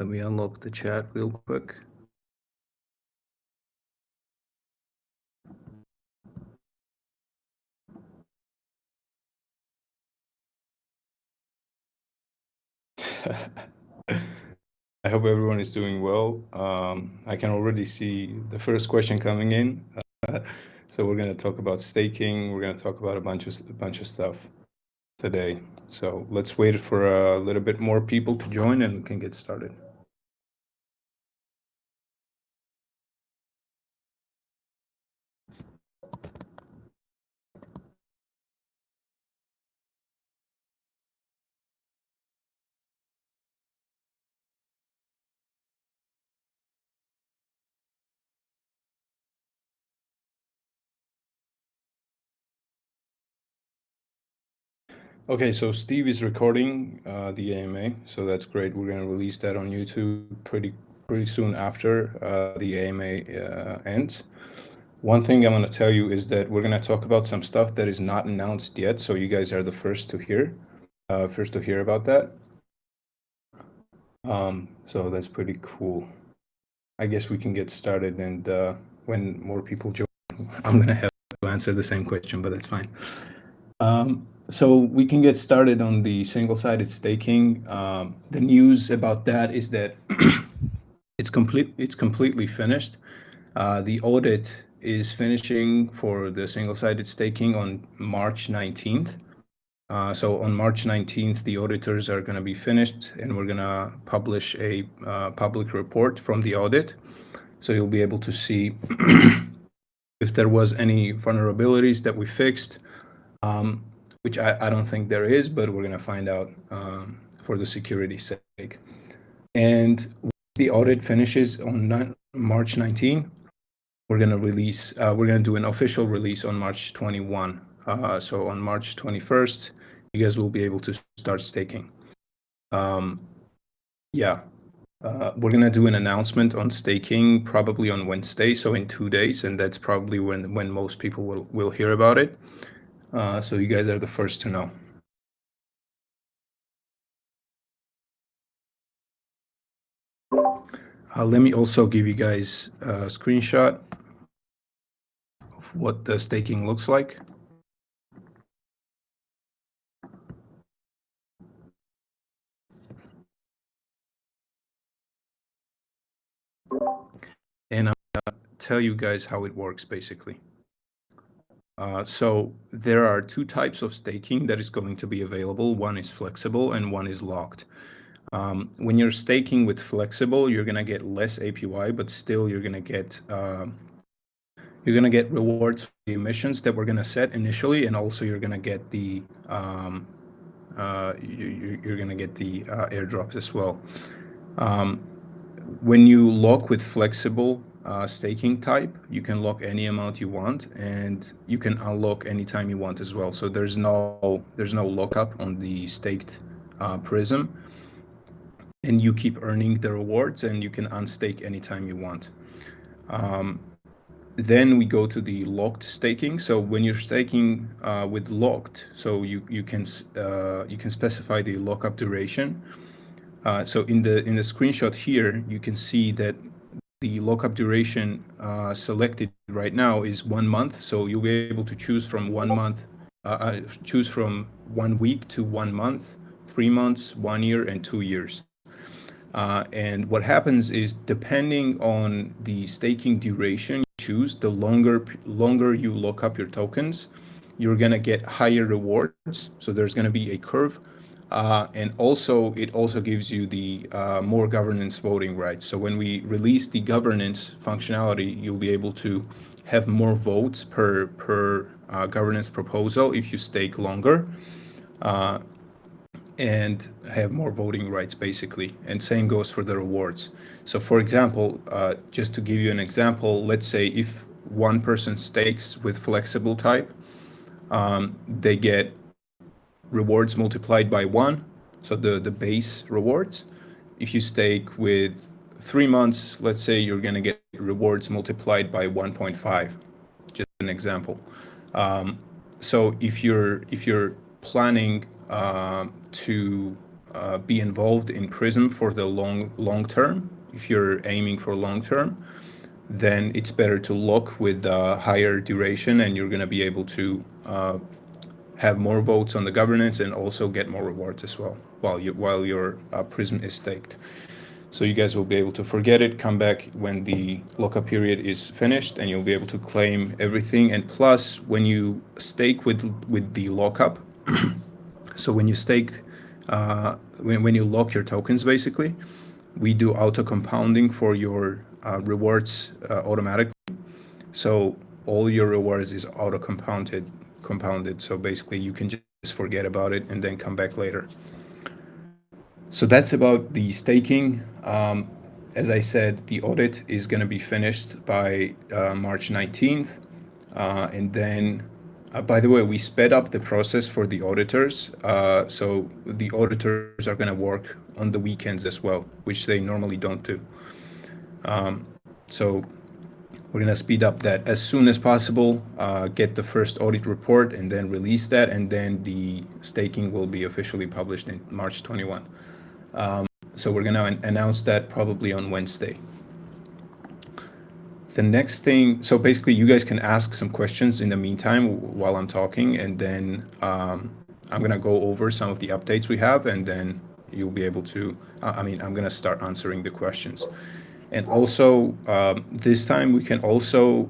Let me unlock the chat real quick. I hope everyone is doing well. I can already see the first question coming in. So we're going to talk about staking. We're going to talk about a bunch of stuff today. So let's wait for a little bit more people to join and we can get started. Okay, so Steve is recording the AMA, so that's great. We're going to release that on YouTube pretty soon after the AMA ends. One thing I'm going to tell you is that we're going to talk about some stuff that is not announced yet, so you guys are the first to hear about that. So that's pretty cool. I guess we can get started, and when more people join, I'm going to have to answer the same question, but that's fine. So we can get started on the single-sided staking. The news about that is that it's completely finished. The audit is finishing for the single-sided staking on March 19th. So on March 19th, the auditors are going to be finished, and we're going to publish a public report from the audit. So you'll be able to see if there was any vulnerabilities that we fixed, which I don't think there is, but we're going to find out for the security's sake. And once the audit finishes on March 19, we're going to release, we're going to do an official release on March 21. So on March 21st, you guys will be able to start staking. Yeah. We're going to do an announcement on staking probably on Wednesday, so in 2 days, and that's probably when most people will hear about it. So you guys are the first to know. Let me also give you guys a screenshot of what the staking looks like. And I'm going to tell you guys how it works, basically. So there are two types of staking that is going to be available. One is flexible and one is locked. When you're staking with flexible, you're going to get less APY, but still you're going to get rewards for the emissions that we're going to set initially, and also you're going to get the airdrops as well. When you lock with flexible staking type, you can lock any amount you want, and you can unlock anytime you want as well. So there's no lockup on the staked Prism, and you keep earning the rewards, and you can unstake anytime you want. Then we go to the locked staking. So when you're staking with locked, so you can specify the lockup duration. So in the screenshot here, you can see that the lockup duration selected right now is 1 month. So you'll be able to choose from 1 month, choose from 1 week to 1 month, 3 months, 1 year, and 2 years. And what happens is, depending on the staking duration you choose, the longer you lock up your tokens, you're going to get higher rewards. So there's going to be a curve. And also, it also gives you the more governance voting rights. So when we release the governance functionality, you'll be able to have more votes per governance proposal if you stake longer. And have more voting rights, basically. And same goes for the rewards. So for example, just to give you an example, let's say if one person stakes with flexible type, they get rewards multiplied by 1, so the base rewards. If you stake with 3 months, let's say you're going to get rewards multiplied by 1.5, just an example. So if you're planning to be involved in Prism for the long term, if you're aiming for long term, then it's better to lock with higher duration, and you're going to be able to have more votes on the governance and also get more rewards as well while your Prism is staked. So you guys will be able to forget it, come back when the lockup period is finished, and you'll be able to claim everything. And plus, when you stake with the lockup, so when you stake, when you lock your tokens, basically, we do auto compounding for your rewards automatically. So all your rewards is auto compounded. So basically, you can just forget about it and then come back later. So that's about the staking. As I said, the audit is going to be finished by March 19th. And then, by the way, we sped up the process for the auditors. So the auditors are going to work on the weekends as well, which they normally don't do. So we're going to speed up that as soon as possible, get the first audit report and then release that. And then the staking will be officially published in March 21. So we're going to announce that probably on Wednesday. The next thing, so basically you guys can ask some questions in the meantime while I'm talking, and then I'm going to go over some of the updates we have, and then you'll be able to, I'm going to start answering the questions. And also, this time we can also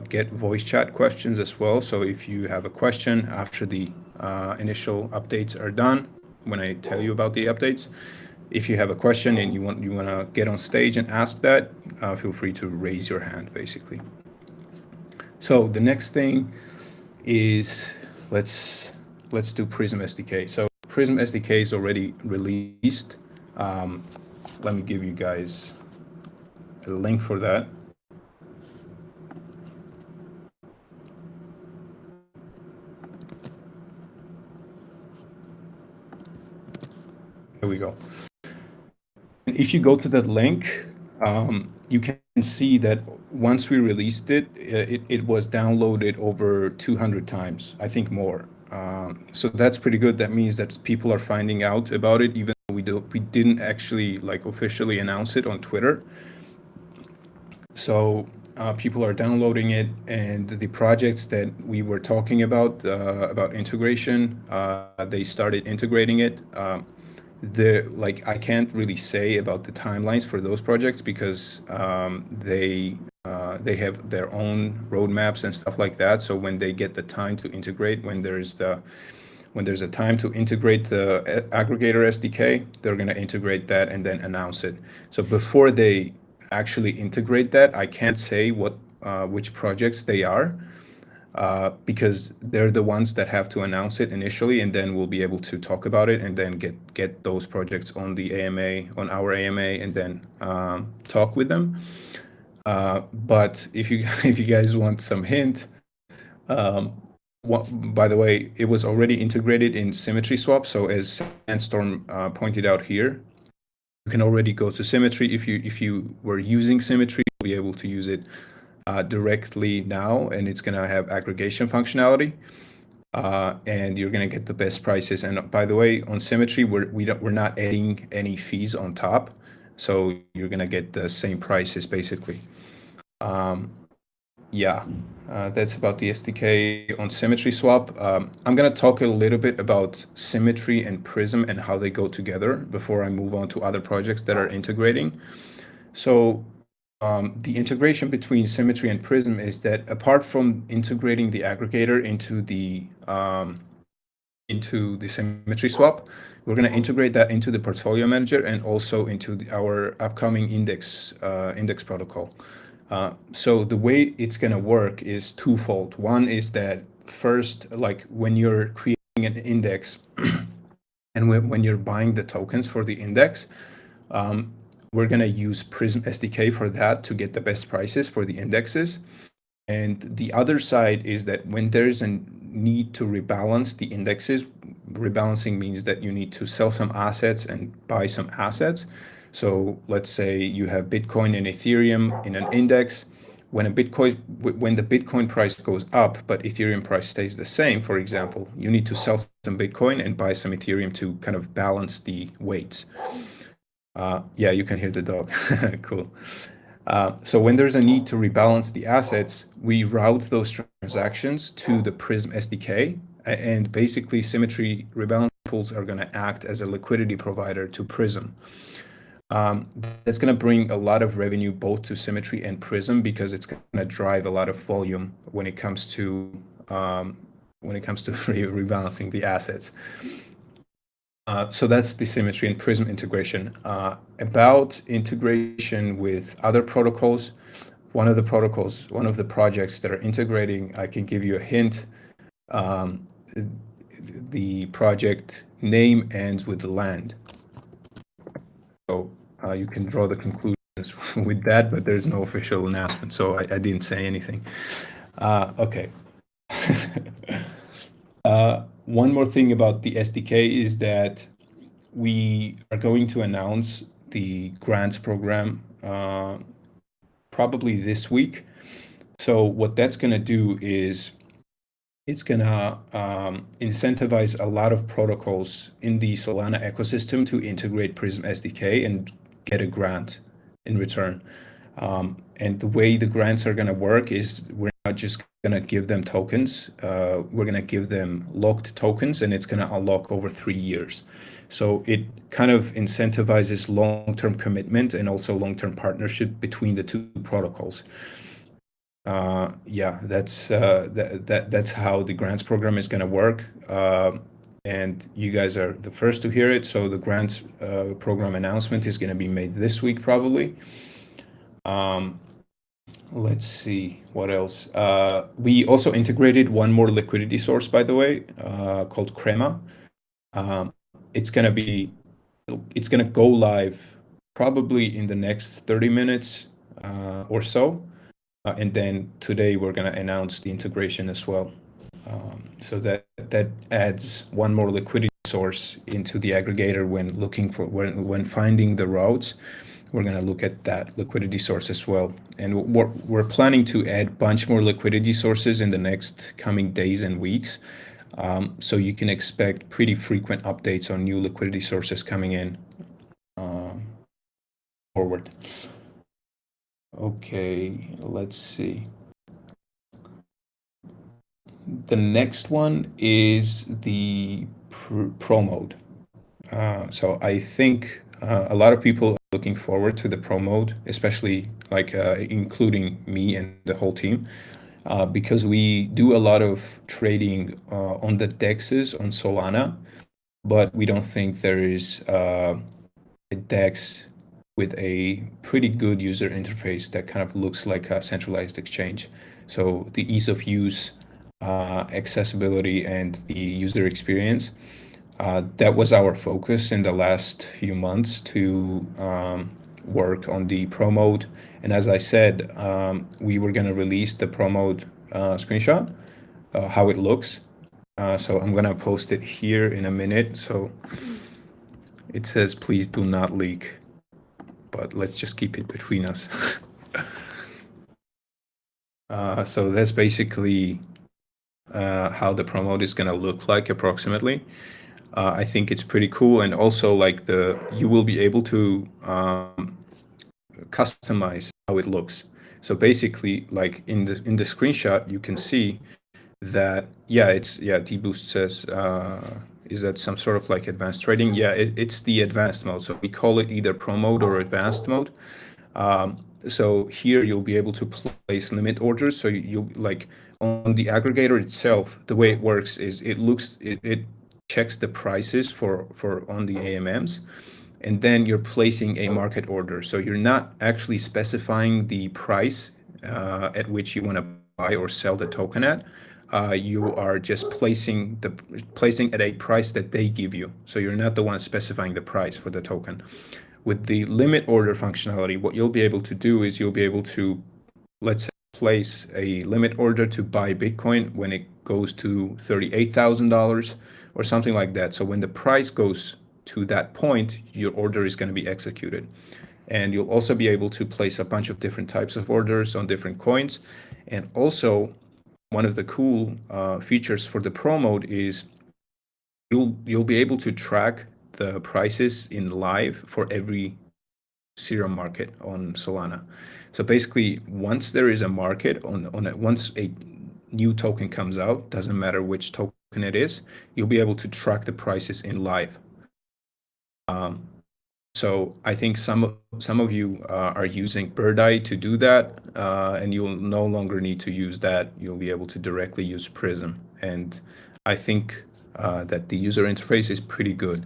get voice chat questions as well. So if you have a question after the initial updates are done, when I tell you about the updates, if you have a question and you want to get on stage and ask that, feel free to raise your hand, basically. So the next thing is let's do Prism SDK. So Prism SDK is already released. Let me give you guys a link for that. Here we go. If you go to that link, you can see that once we released it, it was downloaded over 200 times, I think more. So that's pretty good. That means that people are finding out about it, even though we didn't actually like officially announce it on Twitter. So people are downloading it, and the projects that we were talking about integration, they started integrating it. I can't really say about the timelines for those projects because they have their own roadmaps and stuff like that. So when they get the time to integrate, when there's a time to integrate the aggregator SDK, they're going to integrate that and then announce it. So before they actually integrate that, I can't say which projects they are. Because they're the ones that have to announce it initially, and then we'll be able to talk about it and then get those projects on the AMA, on our AMA, and then talk with them. But if you guys want some hint, by the way, it was already integrated in Symmetry Swap. So as Sandstorm pointed out here, you can already go to Symmetry. If you were using Symmetry, you'll be able to use it directly now, and it's going to have aggregation functionality, and you're going to get the best prices. And by the way, on Symmetry, we're not adding any fees on top, so you're going to get the same prices basically. That's about the SDK on Symmetry Swap. I'm going to talk a little bit about Symmetry and Prism and how they go together before I move on to other projects that are integrating. So the integration between Symmetry and Prism is that apart from integrating the aggregator into the Symmetry Swap, we're going to integrate that into the portfolio manager and also into our upcoming index protocol. So the way it's going to work is twofold. One is that first, like when you're creating an index and when you're buying the tokens for the index, we're going to use Prism SDK for that to get the best prices for the indexes. And the other side is that when there's a need to rebalance the indexes, rebalancing means that you need to sell some assets and buy some assets. So let's say you have Bitcoin and Ethereum in an index. when the Bitcoin price goes up, but Ethereum price stays the same, for example, you need to sell some Bitcoin and buy some Ethereum to kind of balance the weights. Yeah, you can hear the dog. Cool. So when there's a need to rebalance the assets, we route those transactions to the Prism SDK, and basically Symmetry rebalance pools are going to act as a liquidity provider to Prism. That's going to bring a lot of revenue both to Symmetry and Prism, because it's going to drive a lot of volume when it comes to rebalancing the assets. So that's the Symmetry and Prism integration. About integration with other protocols, one of the projects that are integrating, I can give you a hint. The project name ends with land. So you can draw the conclusions with that, but there's no official announcement, so I didn't say anything. Okay. One more thing about the SDK is that we are going to announce the grants program probably this week. So what that's going to do is it's going to incentivize a lot of protocols in the Solana ecosystem to integrate Prism SDK and get a grant in return. And the way the grants are going to work is we're not just going to give them tokens. We're going to give them locked tokens, and it's going to unlock over 3 years. So it kind of incentivizes long-term commitment and also long-term partnership between the two protocols. Yeah, that's how the grants program is going to work. And you guys are the first to hear it. So the grants program announcement is going to be made this week, probably. Let's see what else. We also integrated one more liquidity source, by the way, called Crema. It's going to go live probably in the next 30 minutes or so. And then today we're going to announce the integration as well. So that adds one more liquidity source into the aggregator when finding the routes. We're going to look at that liquidity source as well. And we're planning to add a bunch more liquidity sources in the next coming days and weeks. So you can expect pretty frequent updates on new liquidity sources coming in forward. Okay, let's see. The next one is the pro mode. So I think a lot of people are looking forward to the pro mode, especially including me and the whole team, because we do a lot of trading on the DEXs on Solana, but we don't think there is a DEX with a pretty good user interface that kind of looks like a centralized exchange. So the ease of use, accessibility, and the user experience, that was our focus in the last few months to work on the pro mode. And as I said, we were going to release the pro mode screenshot, how it looks. So I'm going to post it here in a minute. So it says, please do not leak, but let's just keep it between us. So that's basically how the pro mode is going to look like approximately. I think it's pretty cool, and also you will be able to customize how it looks. So basically, like in the screenshot, you can see that D-Boost says, is that some sort of like advanced trading? Yeah, it's the advanced mode. So we call it either pro mode or advanced mode. So here you'll be able to place limit orders. So you like on the aggregator itself, the way it works is it checks the prices for on the AMMs, and then you're placing a market order. So you're not actually specifying the price at which you want to buy or sell the token at. You are just placing at a price that they give you. So you're not the one specifying the price for the token. With the limit order functionality, what you'll be able to do is you'll be able to, let's say, place a limit order to buy Bitcoin when it goes to $38,000 or something like that. So when the price goes to that point, your order is going to be executed. And you'll also be able to place a bunch of different types of orders on different coins. And also, one of the cool features for the Pro mode is you'll be able to track the prices in live for every Serum market on Solana. So basically, once there is a market once a new token comes out, doesn't matter which token it is, you'll be able to track the prices in live. So I think some of you are using Bird Eye to do that, and you'll no longer need to use that. You'll be able to directly use Prism, and I think that the user interface is pretty good.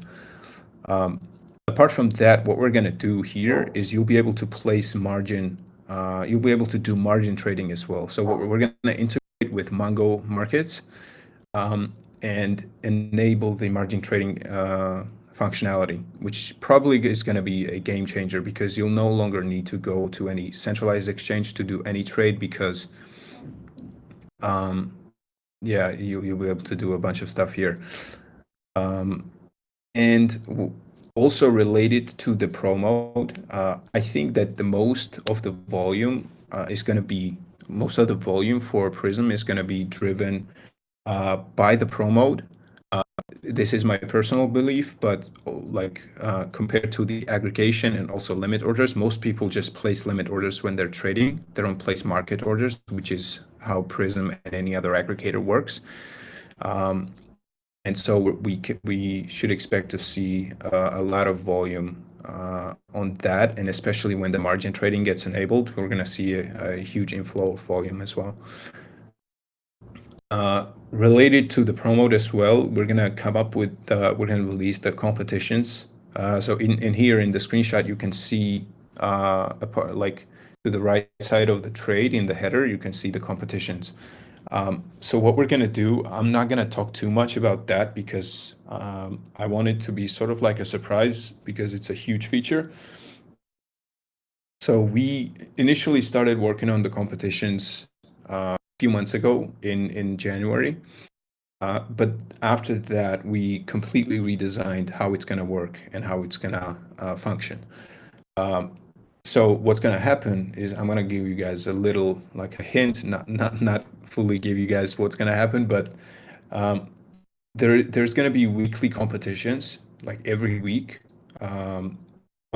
Apart from that, what we're going to do here is you'll be able to place margin. You'll be able to do margin trading as well. So we're going to integrate with Mongo Markets and enable the margin trading functionality, which probably is going to be a game changer because you'll no longer need to go to any centralized exchange to do any trade because yeah, you'll be able to do a bunch of stuff here. And also related to the Pro mode, I think that most of the volume for Prism is going to be driven by the Pro mode. This is my personal belief, but like compared to the aggregation and also limit orders, most people just place limit orders when they're trading. They don't place market orders, which is how Prism and any other aggregator works. And so we should expect to see a lot of volume on that, and especially when the margin trading gets enabled, we're going to see a huge inflow of volume as well. Related to the Pro mode as well, we're going to come up with, we're going to release the competitions. So in here in the screenshot, you can see like to the right side of the trade in the header, you can see the competitions. So what we're going to do, I'm not going to talk too much about that because I want it to be sort of like a surprise because it's a huge feature. So we initially started working on the competitions a few months ago in January. But after that, we completely redesigned how it's going to work and how it's going to function. So what's going to happen is I'm going to give you guys a little, like a hint, not fully give you guys what's going to happen, but there's going to be weekly competitions, like every week on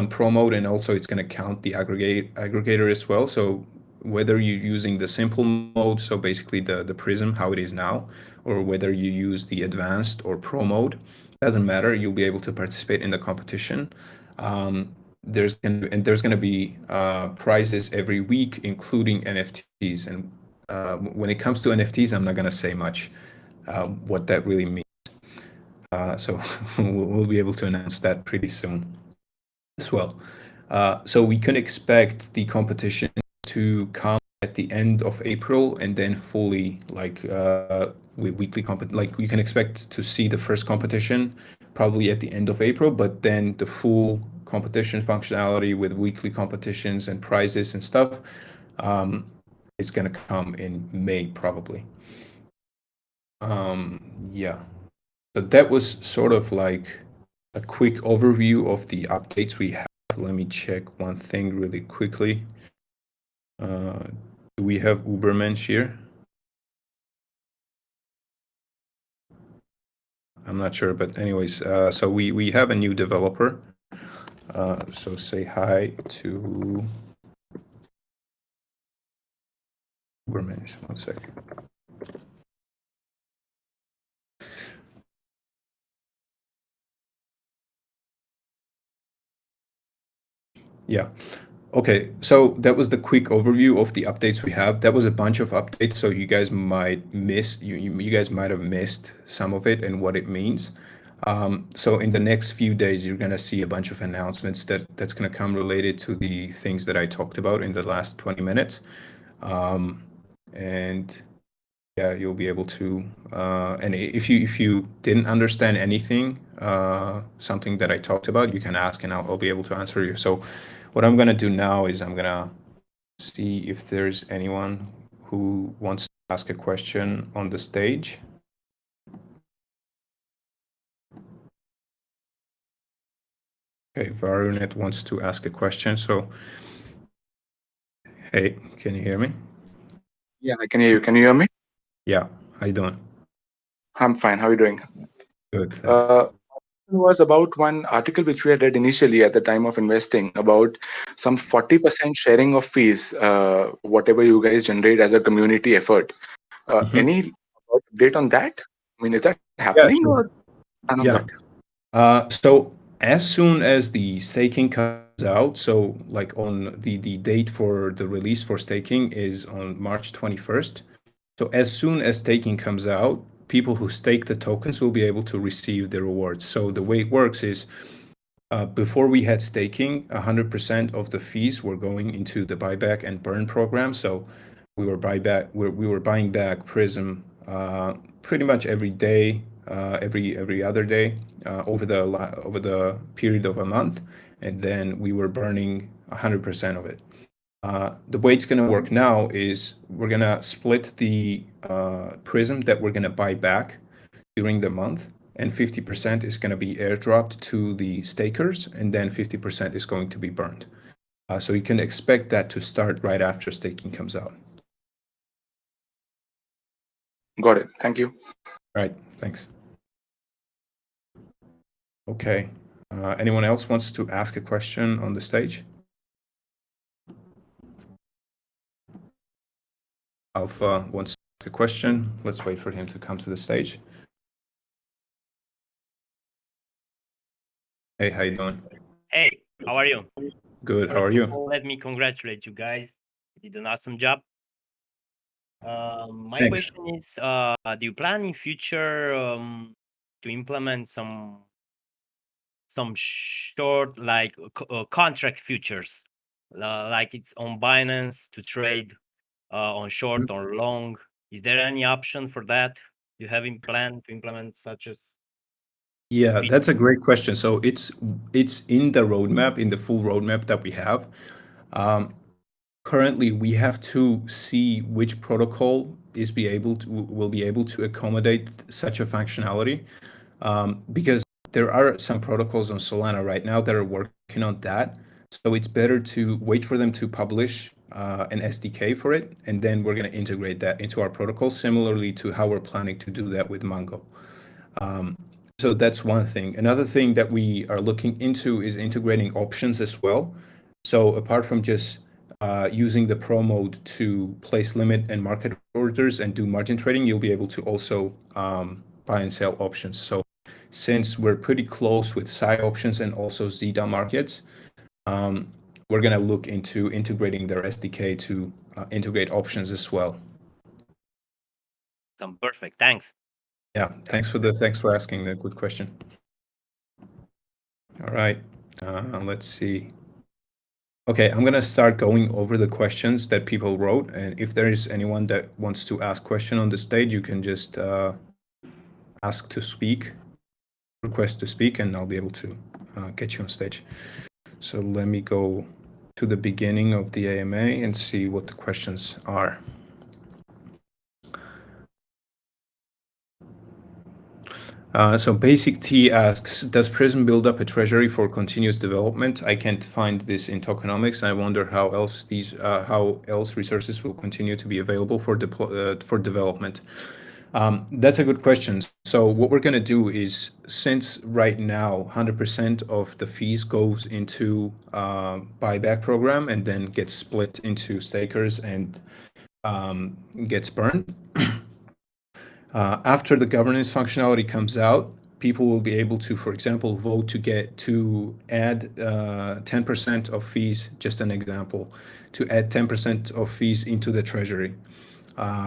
Pro mode, and also it's going to count the aggregator as well. So whether you're using the simple mode, so basically the Prism, how it is now, or whether you use the advanced or Pro mode, doesn't matter. You'll be able to participate in the competition. There's going to be prizes every week, including NFTs. And when it comes to NFTs, I'm not going to say much what that really means. So we'll be able to announce that pretty soon as well. So we can expect the competition to come at the end of April and then fully like with weekly like you can expect to see the first competition probably at the end of April, but then the full competition functionality with weekly competitions and prizes and stuff is going to come in May probably. Yeah, so that was sort of like a quick overview of the updates we have. Let me check one thing really quickly. Do we have Ubermensch here? I'm not sure, but anyways, so we have a new developer. So say hi to Ubermensch. One second. Yeah. Okay, so that was the quick overview of the updates we have. That was a bunch of updates, so you guys might you guys might have missed some of it and what it means. So in the next few days, you're gonna see a bunch of announcements that's gonna come related to the things that I talked about in the last 20 minutes. And yeah, you'll be able to. And if you didn't understand anything, something that I talked about, you can ask, and I'll be able to answer you. So, what I'm gonna do now is I'm gonna see if there's anyone who wants to ask a question on the stage. Okay, Varunet wants to ask a question. So, hey, can you hear me? Yeah, I can hear you. Can you hear me? Yeah, how you doing? I'm fine. How are you doing? Good, thanks. Uh, it was about one article which we had read initially at the time of investing about some 40% sharing of fees, whatever you guys generate as a community effort. Mhm. Any update on that? I mean, is that happening Yeah, or sure. none of that? Yeah. So as soon as the staking comes out, so like on the date for the release for staking is on March 21st. So as soon as staking comes out, people who stake the tokens will be able to receive the rewards. So the way it works is before we had staking, 100% of the fees were going into the buyback and burn program. So we were buying back Prism pretty much every day, every other day over the period of a month, and then we were burning 100% of it. The way it's going to work now is we're going to split the Prism that we're going to buy back during the month, and 50% is going to be airdropped to the stakers, and then 50% is going to be burned. So you can expect that to start right after staking comes out. Got it. Thank you. Right, thanks. Okay, anyone else wants to ask a question on the stage? Alpha wants to ask a question. Let's wait for him to come to the stage. Hey, how you doing? Hey, how are you? Good, First how are of you? all, let me congratulate you guys. You did an awesome job. My Thanks. question is, do you plan in future to implement some short contract futures, like it's on Binance to trade on short or long? Is there any option for that? Do you have in plan to implement such as? Yeah, that's a great question. So it's in the roadmap, in the full roadmap that we have. Currently, we have to see which protocol will be able to accommodate such a functionality, because there are some protocols on Solana right now that are working on that. So it's better to wait for them to publish an SDK for it, and then we're going to integrate that into our protocol, similarly to how we're planning to do that with Mongo. So that's one thing. Another thing that we are looking into is integrating options as well. So apart from just using the Pro mode to place limit and market orders and do margin trading, you'll be able to also buy and sell options. So since we're pretty close with Psi options and also Zeta markets, we're going to look into integrating their SDK to integrate options as well. Perfect. Thanks. Yeah, thanks for asking the good question. All right, let's see. Okay, I'm gonna start going over the questions that people wrote, and if there is anyone that wants to ask question on the stage, you can just ask to speak, request to speak, and I'll be able to get you on stage. So let me go to the beginning of the AMA and see what the questions are. So Basic T asks, does Prism build up a treasury for continuous development? I can't find this in tokenomics. I wonder how else resources will continue to be available for development. That's a good question. So what we're going to do is, since right now 100% of the fees goes into buyback program and then gets split into stakers and gets burned. After the governance functionality comes out, people will be able to, for example, vote to add 10% of fees, just an example, to add 10% of fees into the treasury.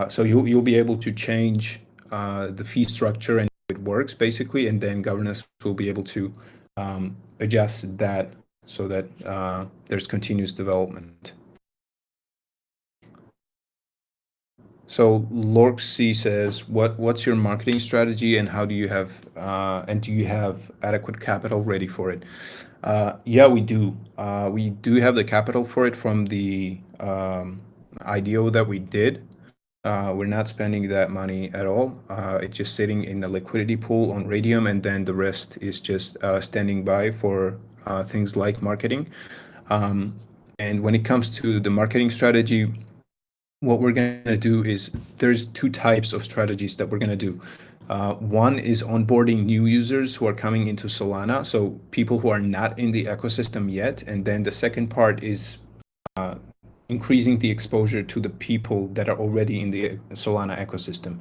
So you'll be able to change the fee structure and how it works basically, and then governance will be able to adjust that so that there's continuous development. So Lorxy says, what's your marketing strategy and how do you have adequate capital ready for it? Yeah, we do. We do have the capital for it from the IDO that we did. We're not spending that money at all. It's just sitting in the liquidity pool on Raydium, and then the rest is just standing by for things like marketing. And when it comes to the marketing strategy, what we're going to do is there's two types of strategies that we're going to do. One is onboarding new users who are coming into Solana, so people who are not in the ecosystem yet. And then the second part is increasing the exposure to the people that are already in the Solana ecosystem.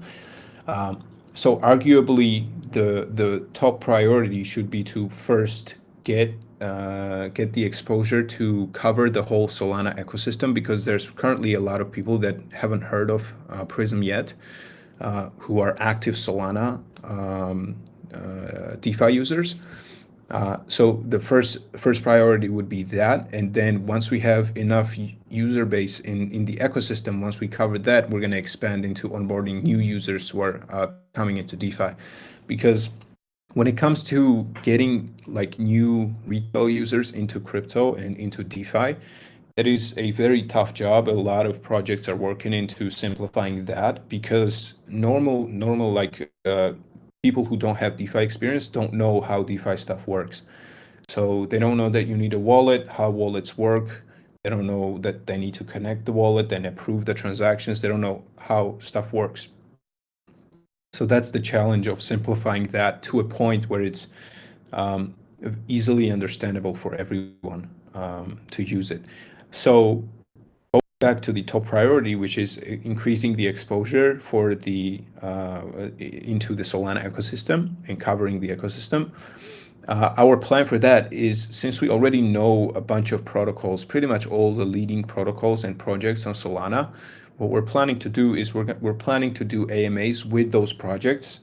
So arguably, the top priority should be to first get the exposure to cover the whole Solana ecosystem, because there's currently a lot of people that haven't heard of Prism yet, who are active Solana DeFi users. So the first priority would be that, and then once we have enough user base in the ecosystem, once we cover that, we're going to expand into onboarding new users who are coming into DeFi, because when it comes to getting like new retail users into crypto and into DeFi, that is a very tough job. A lot of projects are working into simplifying that, because normal like people who don't have DeFi experience don't know how DeFi stuff works. So they don't know that you need a wallet, how wallets work. They don't know that they need to connect the wallet and approve the transactions. They don't know how stuff works. So that's the challenge of simplifying that to a point where it's easily understandable for everyone to use it. So back to the top priority, which is increasing the exposure for the into the Solana ecosystem and covering the ecosystem. Our plan for that is, since we already know a bunch of protocols, pretty much all the leading protocols and projects on Solana, what we're planning to do is we're planning to do AMAs with those projects,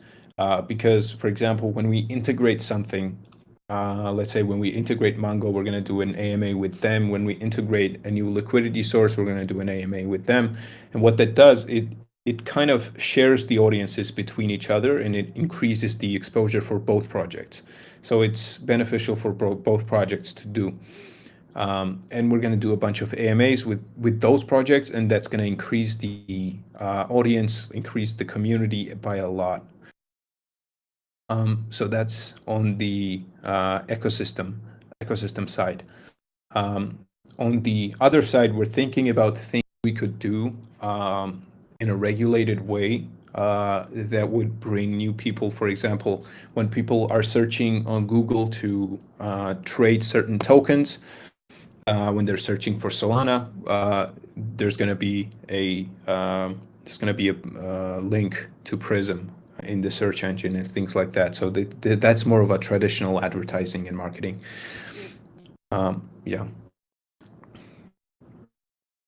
because, for example, when we integrate something, let's say when we integrate Mongo, we're going to do an AMA with them. When we integrate a new liquidity source, we're going to do an AMA with them. And what that does, it kind of shares the audiences between each other, and it increases the exposure for both projects. So it's beneficial for both projects to do. And we're going to do a bunch of AMAs with those projects, and that's going to increase the audience, increase the community by a lot. So that's on the ecosystem side. On the other side, we're thinking about things we could do in a regulated way that would bring new people. For example, when people are searching on Google to trade certain tokens, when they're searching for Solana, there's going to be a link to Prism in the search engine and things like that. So that's more of a traditional advertising and marketing. Yeah.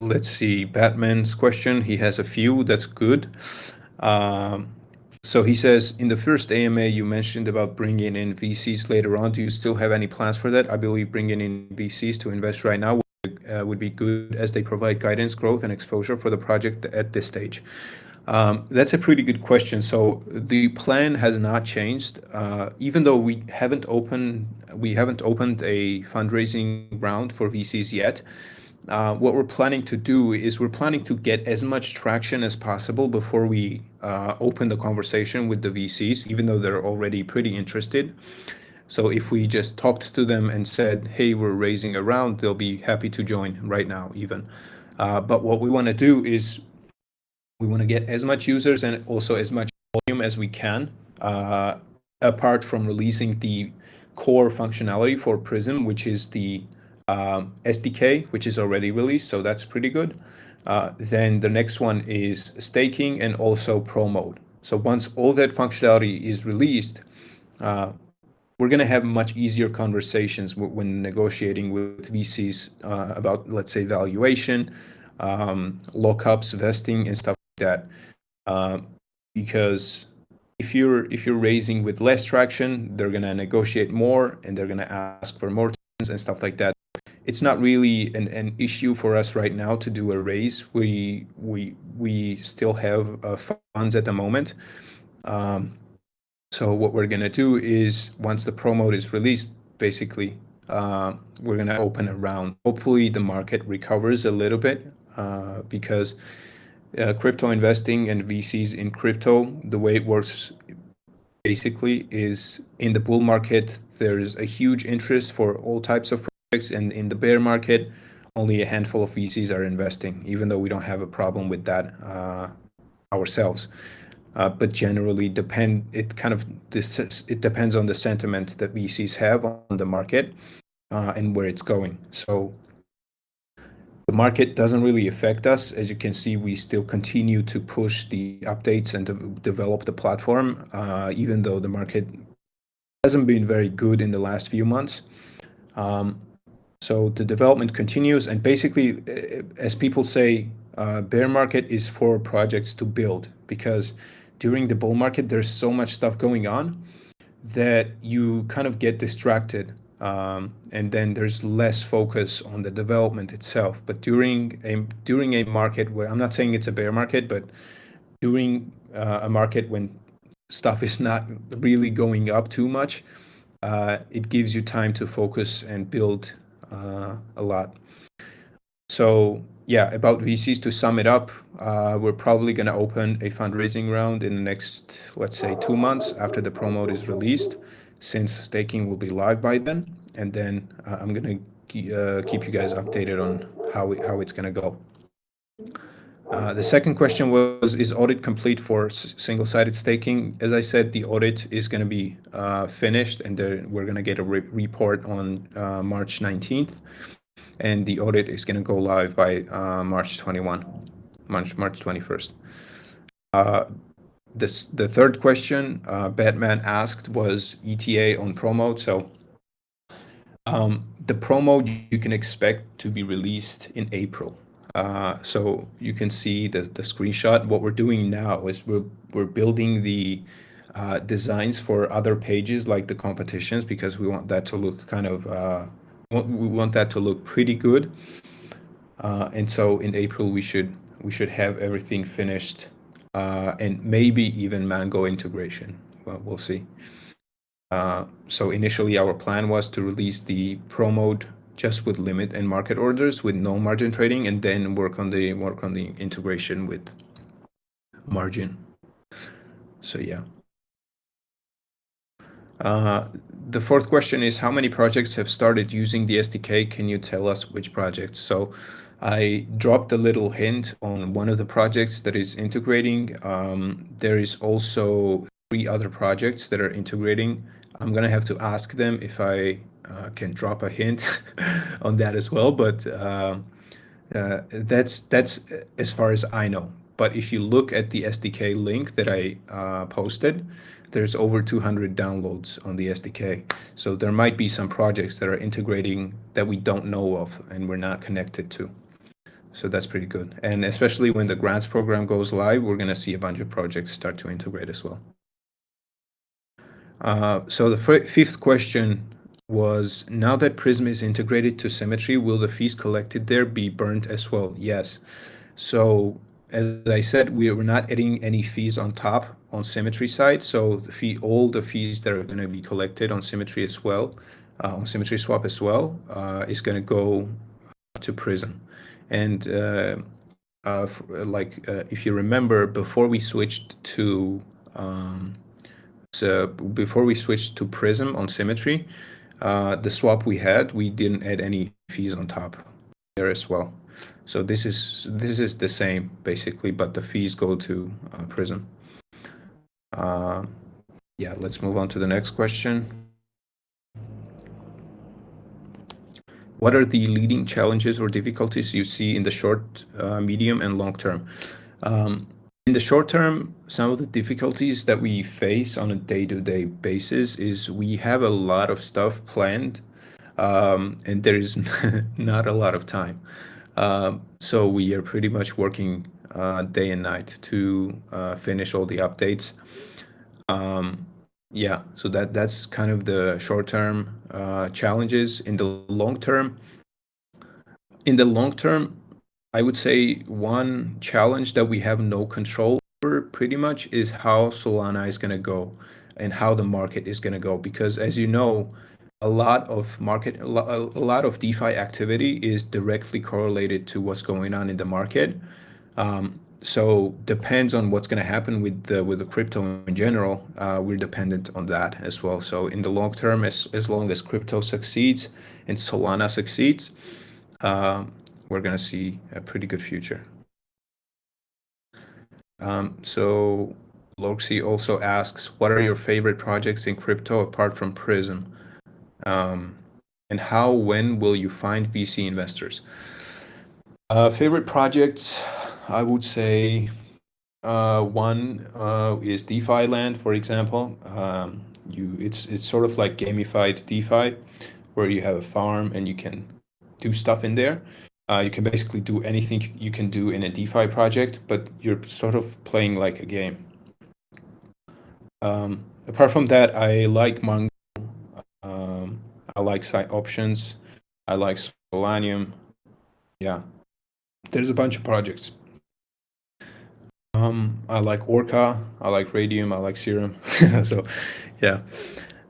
Let's see, Batman's question. He has a few. That's good. So he says, in the first AMA, you mentioned about bringing in VCs later on. Do you still have any plans for that? I believe bringing in VCs to invest right now would be good, as they provide guidance, growth, and exposure for the project at this stage. That's a pretty good question. So the plan has not changed, even though we haven't opened a fundraising round for VCs yet. What we're planning to do is we're planning to get as much traction as possible before we open the conversation with the VCs, even though they're already pretty interested. So if we just talked to them and said, hey, we're raising a round, they'll be happy to join right now even. But what we want to do is we want to get as much users and also as much volume as we can, apart from releasing the core functionality for Prism, which is the SDK, which is already released. So that's pretty good. Then the next one is staking and also Pro Mode. So once all that functionality is released, we're going to have much easier conversations when negotiating with VCs about, let's say, valuation, lockups, vesting, and stuff like that. Because if you're raising with less traction, they're going to negotiate more and they're going to ask for more tokens and stuff like that. It's not really an issue for us right now to do a raise. We still have funds at the moment. So what we're going to do is, once the Pro Mode is released, basically, we're going to open a round. Hopefully the market recovers a little bit, because crypto investing and VCs in crypto, the way it works basically is in the bull market, there's a huge interest for all types of projects, and in the bear market, only a handful of VCs are investing, even though we don't have a problem with that ourselves. But generally, it depends on the sentiment that VCs have on the market and where it's going. So the market doesn't really affect us. As you can see, we still continue to push the updates and to develop the platform, even though the market hasn't been very good in the last few months. So the development continues, and basically, as people say, bear market is for projects to build, because during the bull market, there's so much stuff going on that you kind of get distracted. And then there's less focus on the development itself. But during a market where, I'm not saying it's a bear market, but during a market when stuff is not really going up too much, it gives you time to focus and build a lot. So yeah, about VCs, to sum it up, we're probably going to open a fundraising round in the next, let's say, 2 months after the promote is released, since staking will be live by then. And then I'm going to keep you guys updated on how it's going to go. The second question was, is audit complete for single-sided staking? As I said, the audit is going to be finished, and we're going to get a report on March 19th. And the audit is going to go live by March 21st. The third question Batman asked was ETA on promote. So the promote you can expect to be released in April. So you can see the screenshot. What we're doing now is we're building the designs for other pages, like the competitions, because we want that to look kind of we want that to look pretty good, and so in April we should have everything finished, and maybe even Mango integration. Well, we'll see. So initially our plan was to release the pro mode just with limit and market orders with no margin trading, and then work on the integration with margin. So yeah. The fourth question is, how many projects have started using the SDK? Can you tell us which projects? So I dropped a little hint on one of the projects that is integrating. There is also 3 other projects that are integrating. I'm going to have to ask them if I can drop a hint on that as well. But that's as far as I know. But if you look at the SDK link that I posted, there's over 200 downloads on the SDK. So there might be some projects that are integrating that we don't know of and we're not connected to. So that's pretty good. And especially when the grants program goes live, we're going to see a bunch of projects start to integrate as well. So the fifth question was, now that Prism is integrated to Symmetry, will the fees collected there be burnt as well? Yes. So as I said, we were not adding any fees on top on Symmetry side. So all the fees that are going to be collected on Symmetry as well, on Symmetry Swap as well, is going to go to Prism. And if you remember, before we switched to Prism on Symmetry, the swap we had, we didn't add any fees on top there as well. So this is the same basically, but the fees go to Prism. Yeah, let's move on to the next question. What are the leading challenges or difficulties you see in the short, medium, and long term? In the short term, some of the difficulties that we face on a day-to-day basis is we have a lot of stuff planned, and there is not a lot of time. So we are pretty much working day and night to finish all the updates. Yeah, so that's kind of the short-term challenges. In the long term, I would say one challenge that we have no control over pretty much is how Solana is going to go and how the market is going to go. Because as you know, a lot of DeFi activity is directly correlated to what's going on in the market. So depends on what's going to happen with the crypto in general. We're dependent on that as well. So in the long term, as long as crypto succeeds and Solana succeeds, we're going to see a pretty good future. So Loxy also asks, what are your favorite projects in crypto apart from Prism? And when will you find VC investors? Favorite projects, I would say one is DeFi Land, for example. It's sort of like gamified DeFi, where you have a farm and you can do stuff in there. You can basically do anything you can do in a DeFi project, but you're sort of playing like a game. Apart from that, I like Mongo. I like Site Options. I like Solanium. Yeah, there's a bunch of projects. I like Orca. I like Radium. I like Serum. So, yeah.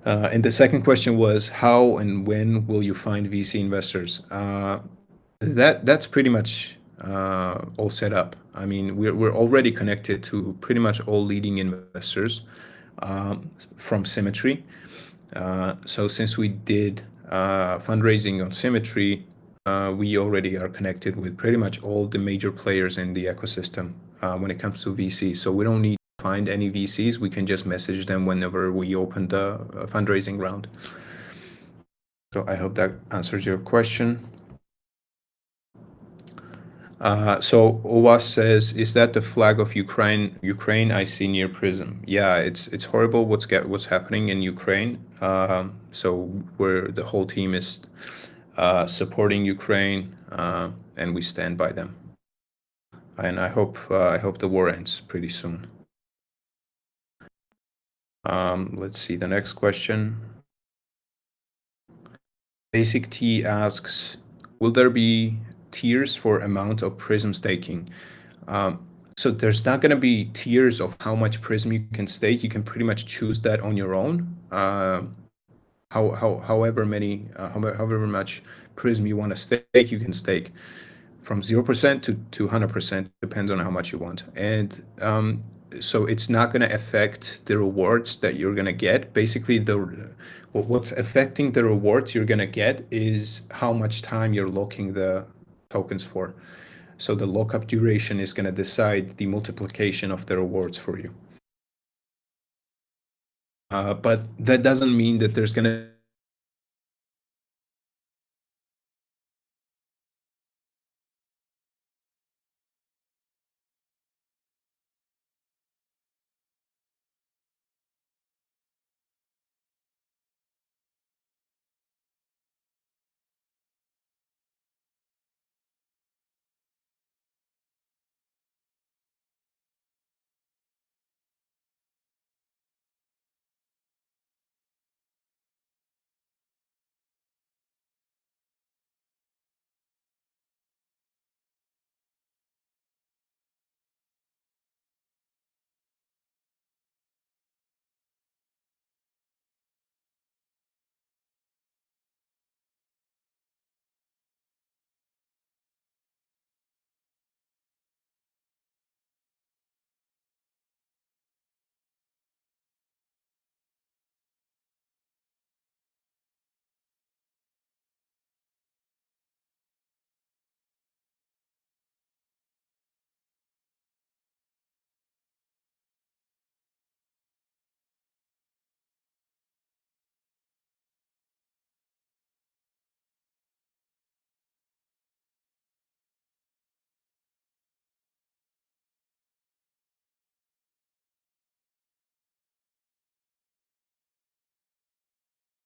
And the second question was, how and when will you find VC investors? That's pretty much all set up. I mean, we're already connected to pretty much all leading investors from Symmetry. So since we did fundraising on Symmetry, we already are connected with pretty much all the major players in the ecosystem when it comes to VCs. So we don't need to find any VCs. We can just message them whenever we open the fundraising round. So I hope that answers your question. So Owas says, "Is that the flag of Ukraine? Ukraine I see near Prism." Yeah, it's horrible what's happening in Ukraine. So where the whole team is supporting Ukraine, and we stand by them. And I hope the war ends pretty soon. Let's see the next question. Basic T asks, "Will there be tiers for amount of Prism staking?" So there's not going to be tiers of how much Prism you can stake. You can pretty much choose that on your own. However much Prism you want to stake, you can stake from 0% to 100%, depends on how much you want. And so it's not going to affect the rewards that you're going to get. Basically, what's affecting the rewards you're going to get is how much time you're locking the tokens for. So the lockup duration is going to decide the multiplication of the rewards for you. But that doesn't mean that there's going to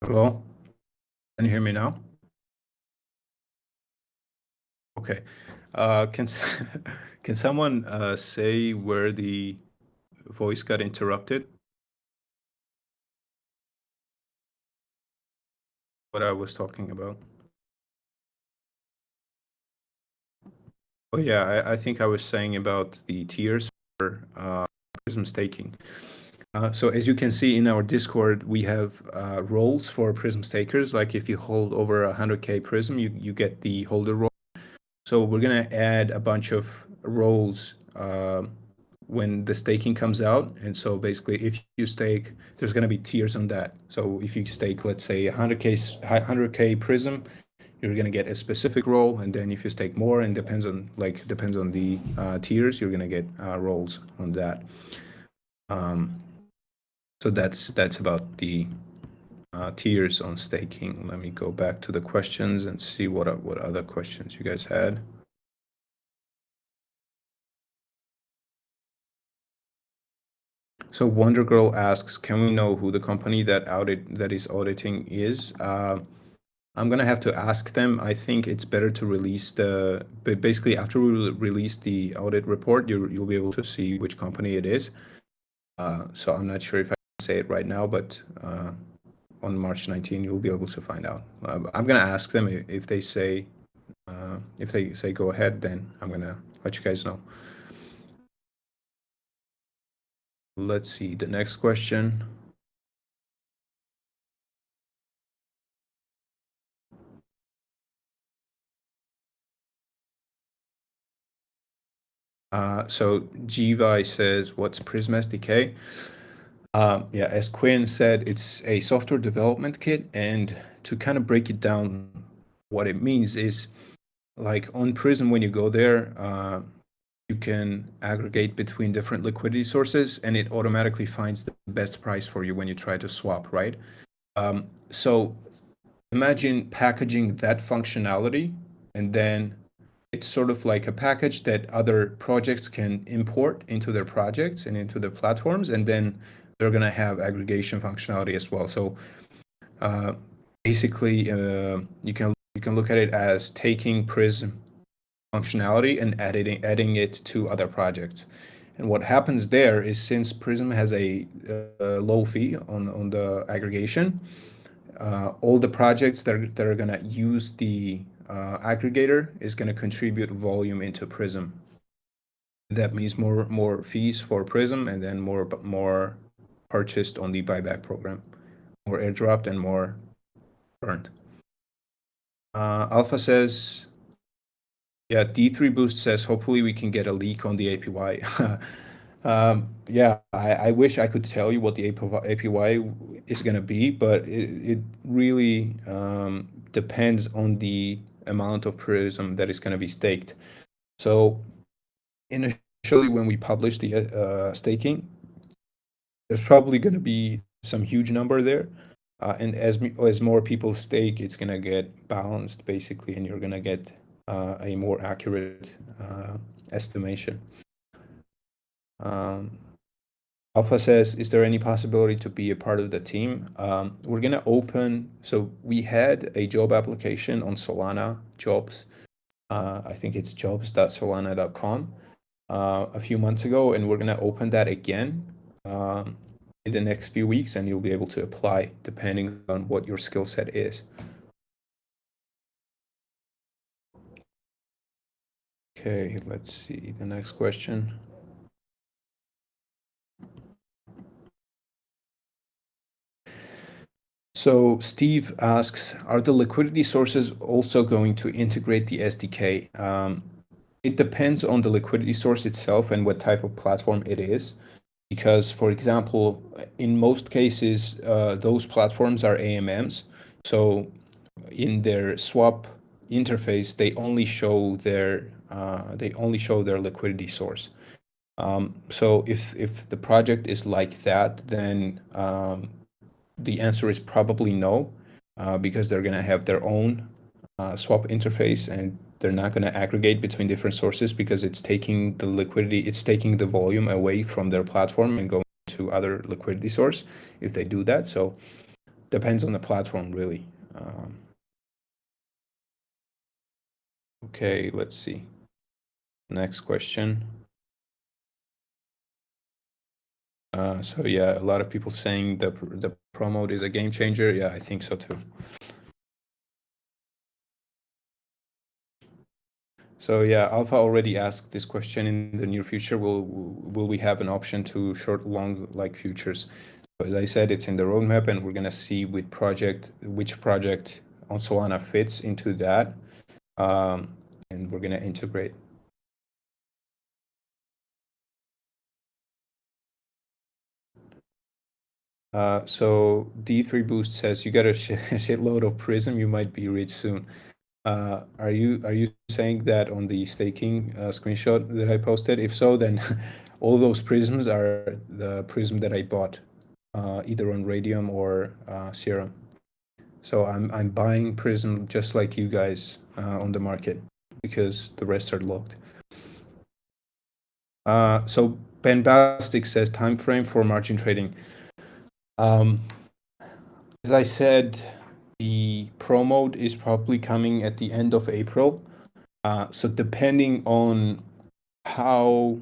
Hello? Can you hear me now? Okay. Can can someone say where the voice got interrupted? What I was talking about? Oh yeah, I think I was saying about the tiers for Prism staking. So as you can see in our Discord, we have roles for Prism stakers. Like if you hold over 100K Prism, you get the holder role. So we're gonna add a bunch of roles when the staking comes out. And so basically, if you stake, there's going to be tiers on that. So if you stake, let's say 100K Prism, you're going to get a specific role. And then if you stake more, and depends on the tiers, you're going to get roles on that. So that's about the tiers on staking. Let me go back to the questions and see what other questions you guys had. So Wonder Girl asks, can we know who the company that is auditing is? I'm gonna have to ask them. I think it's better to release but basically after we release the audit report, you'll be able to see which company it is. So I'm not sure if I can say it right now, but on March 19, you'll be able to find out. I'm gonna ask them if they say go ahead, then I'm gonna let you guys know. Let's see the next question. So Jiva says, what's Prism SDK? Yeah, as Quinn said, it's a software development kit. And to kind of break it down, what it means is, like on Prism, when you go there, you can aggregate between different liquidity sources, and it automatically finds the best price for you when you try to swap, right? So imagine packaging that functionality, and then it's sort of like a package that other projects can import into their projects and into their platforms, and then they're going to have aggregation functionality as well. So basically, you can look at it as taking Prism functionality and adding it to other projects. And what happens there is, since Prism has a low fee on the aggregation, all the projects that are going to use the aggregator is going to contribute volume into Prism. That means more fees for Prism, and then more purchased on the buyback program, more airdropped and more earned. Alpha says, yeah, D3 Boost says, hopefully we can get a leak on the APY. Yeah, I wish I could tell you what the APY is going to be, but it really depends on the amount of Prism that is going to be staked. So initially, when we publish the staking, there's probably going to be some huge number there. And as more people stake, it's going to get balanced, basically, and you're going to get a more accurate estimation. Alpha says, is there any possibility to be a part of the team? We're going to open, so we had a job application on Solana Jobs. I think it's jobs.solana.com a few months ago, and we're going to open that again in the next few weeks, and you'll be able to apply depending on what your skill set is. Okay, let's see the next question. So Steve asks, are the liquidity sources also going to integrate the SDK? It depends on the liquidity source itself and what type of platform it is. Because, for example, in most cases, those platforms are AMMs. So in their swap interface, they only show their liquidity source. So if the project is like that, then the answer is probably no, because they're going to have their own swap interface, and they're not going to aggregate between different sources, because it's taking the liquidity, it's taking the volume away from their platform and going to other liquidity source if they do that. So depends on the platform, really. Okay, let's see. Next question. So yeah, a lot of people saying the promote is a game changer. Yeah, I think so too. So yeah, Alpha already asked this question. In the near future, will we have an option to short long like futures? As I said, it's in the roadmap, and we're gonna see which project on Solana fits into that, and we're gonna integrate. So D3 Boost says you got a shitload of Prism, you might be rich soon. Are you saying that on the staking screenshot that I posted? If so, then all those prisms are the prism that I bought, either on Radium or Serum. So I'm buying prism just like you guys on the market because the rest are locked. So Ben Bastic says time frame for margin trading. As I said, the pro mode is probably coming at the end of April. So depending on how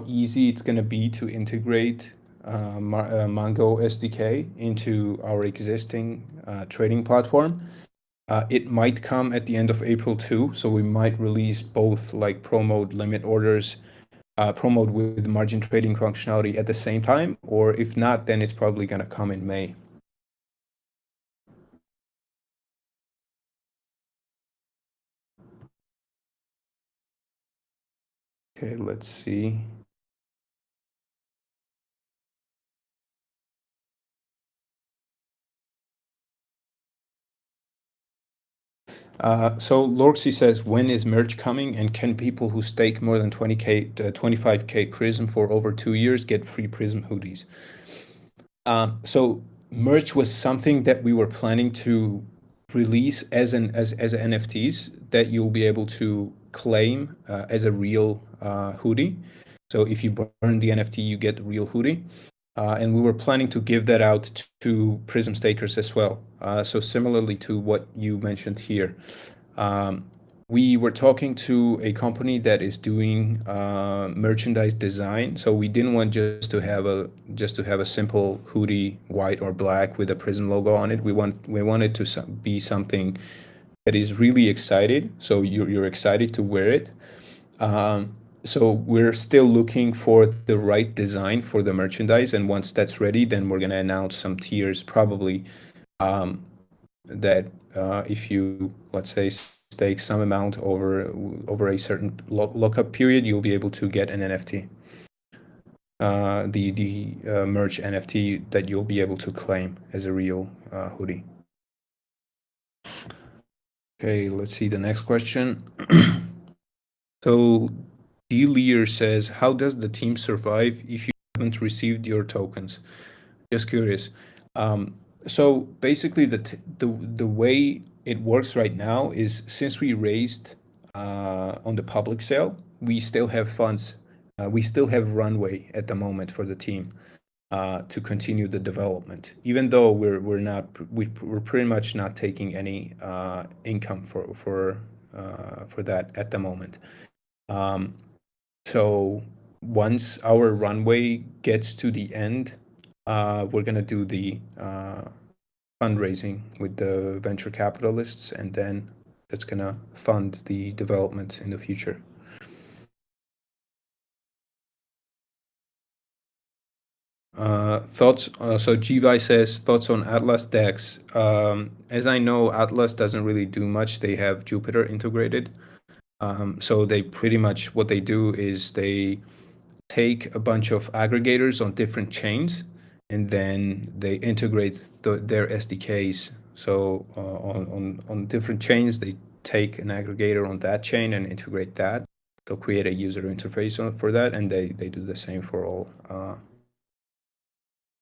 easy it's going to be to integrate Mongo SDK into our existing trading platform, it might come at the end of April too. So we might release both like pro mode limit orders, pro mode with margin trading functionality at the same time, or if not, then it's probably going to come in May. Okay, let's see. So Lorxy says, when is merch coming, and can people who stake more than 20K, 25K Prism for over 2 years get free Prism hoodies? So merch was something that we were planning to release as NFTs that you'll be able to claim as a real hoodie. So if you burn the NFT, you get the real hoodie. And we were planning to give that out to Prism stakers as well. So similarly to what you mentioned here, we were talking to a company that is doing merchandise design. So we didn't want just to have a simple hoodie, white or black with a Prism logo on it. We wanted to be something that is really excited. So you're excited to wear it. So we're still looking for the right design for the merchandise, and once that's ready, then we're gonna announce some tiers probably that if you, let's say, stake some amount over a certain lockup period, you'll be able to get an NFT. The merch NFT that you'll be able to claim as a real hoodie. Okay, let's see the next question. So D-Lear says, how does the team survive if you haven't received your tokens? Just curious. So basically, the way it works right now is, since we raised on the public sale, we still have funds. We still have runway at the moment for the team to continue the development, even though we're pretty much not taking any income for that at the moment. So once our runway gets to the end, we're gonna do the fundraising with the venture capitalists, and then that's gonna fund the development in the future. Thoughts. So Gvi says, thoughts on Atlas DEX. As I know, Atlas doesn't really do much. They have Jupiter integrated. So they pretty much, what they do is they take a bunch of aggregators on different chains, and then they integrate their SDKs. So on different chains, they take an aggregator on that chain and integrate that. They'll create a user interface for that, and they do the same for all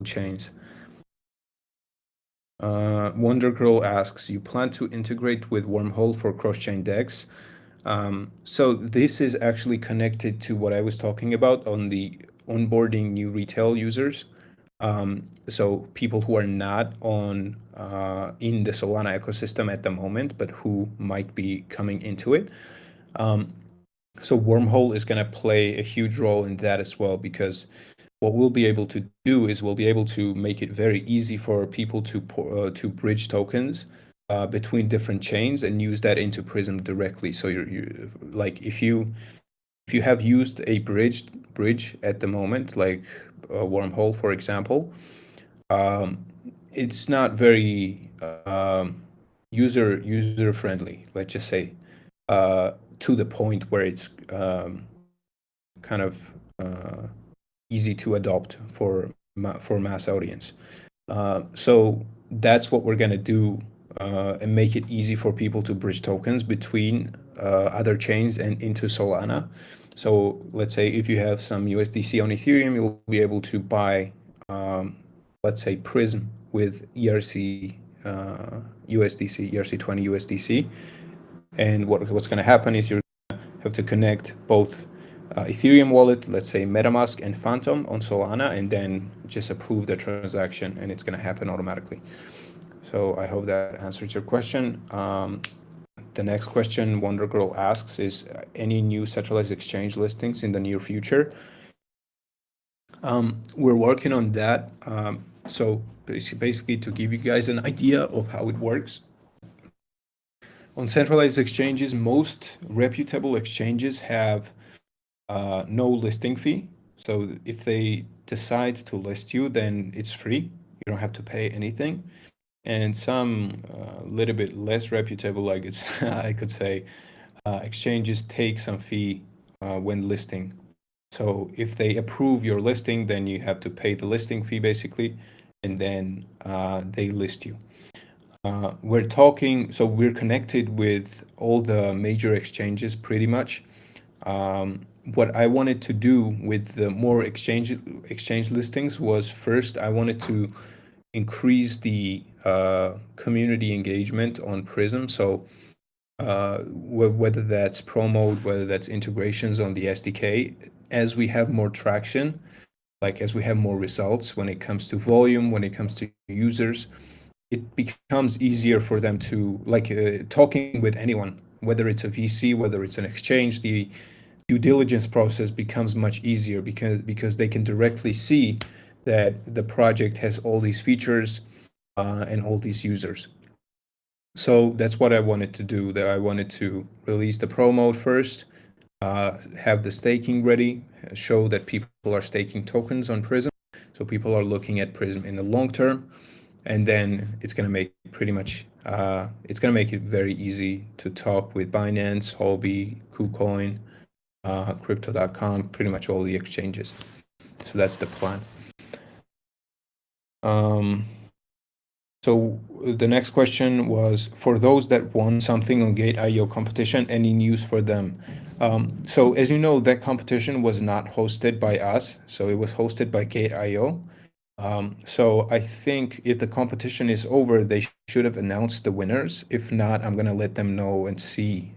chains. Wonder Girl asks, you plan to integrate with Wormhole for cross-chain DEX? So this is actually connected to what I was talking about on the onboarding new retail users. So people who are not on in the Solana ecosystem at the moment, but who might be coming into it. So Wormhole is going to play a huge role in that as well, because what we'll be able to do is we'll be able to make it very easy for people to bridge tokens between different chains and use that into Prism directly. So you like if you have used a bridge at the moment, like Wormhole, for example, it's not very user friendly. Let's just say to the point where it's kind of easy to adopt for for mass audience. So that's what we're going to do and make it easy for people to bridge tokens between other chains and into Solana. So let's say if you have some USDC on Ethereum, you'll be able to buy, let's say, Prism with ERC USDC, ERC20 USDC. And what's going to happen is you're going to have to connect both Ethereum wallet, let's say MetaMask and Phantom on Solana, and then just approve the transaction, and it's going to happen automatically. So I hope that answers your question. The next question Wonder Girl asks is any new centralized exchange listings in the near future? We're working on that. So basically to give you guys an idea of how it works. On centralized exchanges, most reputable exchanges have no listing fee. So if they decide to list you, then it's free. You don't have to pay anything. And some little bit less reputable, like it's I could say, exchanges take some fee when listing. So if they approve your listing, then you have to pay the listing fee basically, and then they list you. We're connected with all the major exchanges pretty much. What I wanted to do with the more exchange listings was first I wanted to increase the community engagement on Prism. So whether that's promote, whether that's integrations on the SDK, as we have more traction, like as we have more results when it comes to volume, when it comes to users, it becomes easier for them to talking with anyone, whether it's a VC, whether it's an exchange, the due diligence process becomes much easier because they can directly see that the project has all these features and all these users. So that's what I wanted to do. That I wanted to release the pro mode first, have the staking ready, show that people are staking tokens on Prism, so people are looking at Prism in the long term, and then it's going to make it's going to make it very easy to talk with Binance, Huobi, KuCoin, Crypto.com, pretty much all the exchanges. So that's the plan. So the next question was, for those that won something on Gate.io competition, any news for them? So as you know, that competition was not hosted by us, so it was hosted by Gate.io. So I think if the competition is over, they should have announced the winners. If not, I'm gonna let them know and see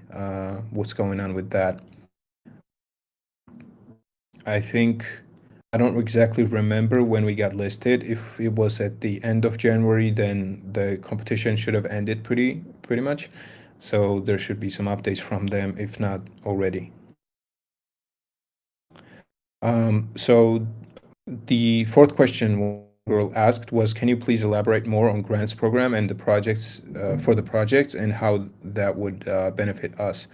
what's going on with that. I don't exactly remember when we got listed. If it was at the end of January, then the competition should have ended pretty much. So there should be some updates from them, if not already. So the fourth question girl asked was, can you please elaborate more on grants program and the projects for the projects and how that would benefit us?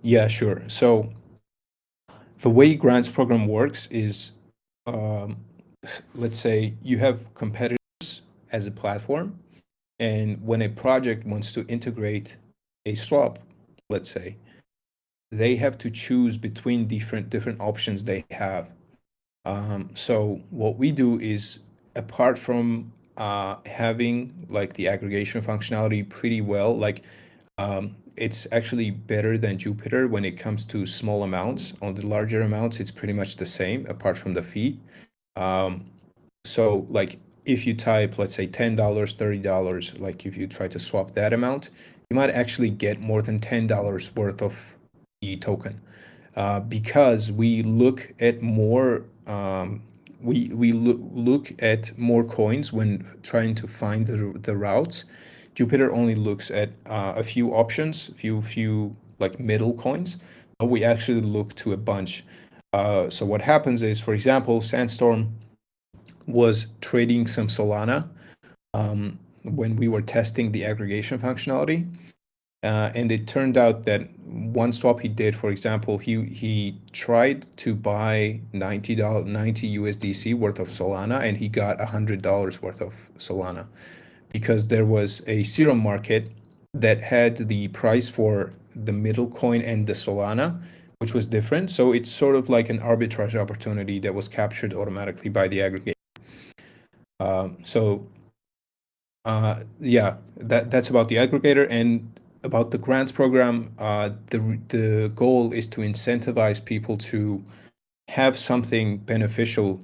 Yeah, sure. So the way grants program works is, let's say you have competitors as a platform, and when a project wants to integrate a swap, let's say, they have to choose between different options they have. So what we do is, apart from having like the aggregation functionality pretty well, like it's actually better than Jupiter when it comes to small amounts. On the larger amounts, it's pretty much the same apart from the fee. So like if you type, let's say $10, $30, like if you try to swap that amount, you might actually get more than $10 worth of the token. Because we look at more look at more coins when trying to find the routes. Jupiter only looks at a few options, few like middle coins, but we actually look to a bunch. So what happens is, for example, Sandstorm was trading some Solana when we were testing the aggregation functionality. And it turned out that one swap he did, for example, he tried to buy $90 USDC worth of Solana, and he got $100 worth of Solana, because there was a serum market that had the price for the middle coin and the Solana, which was different. So it's sort of like an arbitrage opportunity that was captured automatically by the aggregator. So yeah, that's about the aggregator. And about the grants program, the goal is to incentivize people to have something beneficial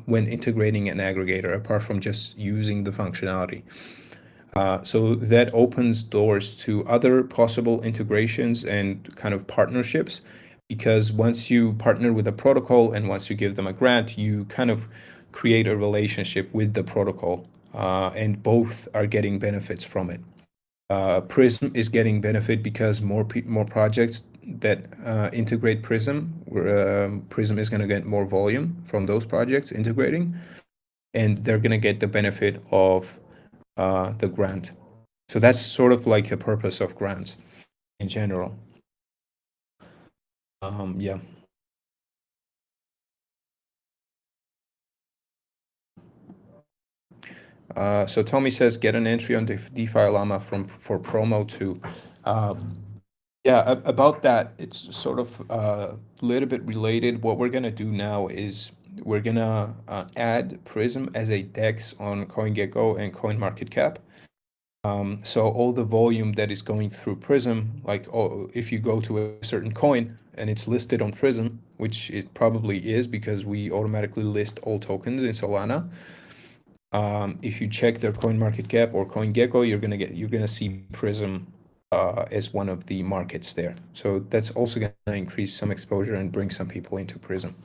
when integrating an aggregator, apart from just using the functionality. So that opens doors to other possible integrations and kind of partnerships, because once you partner with a protocol and once you give them a grant, you kind of create a relationship with the protocol, and both are getting benefits from it. Prism is getting benefit because more projects that integrate Prism, Prism is going to get more volume from those projects integrating, and they're going to get the benefit of the grant. So that's sort of like the purpose of grants in general. Yeah. So Tommy says, get an entry on DeFi Llama for promo too. Yeah, about that, it's sort of a little bit related. What we're gonna do now is we're gonna add Prism as a DEX on CoinGecko and CoinMarketCap. So all the volume that is going through Prism, like if you go to a certain coin and it's listed on Prism, which it probably is because we automatically list all tokens in Solana. If you check their CoinMarketCap or CoinGecko, you're gonna see Prism as one of the markets there. So that's also gonna increase some exposure and bring some people into Prism.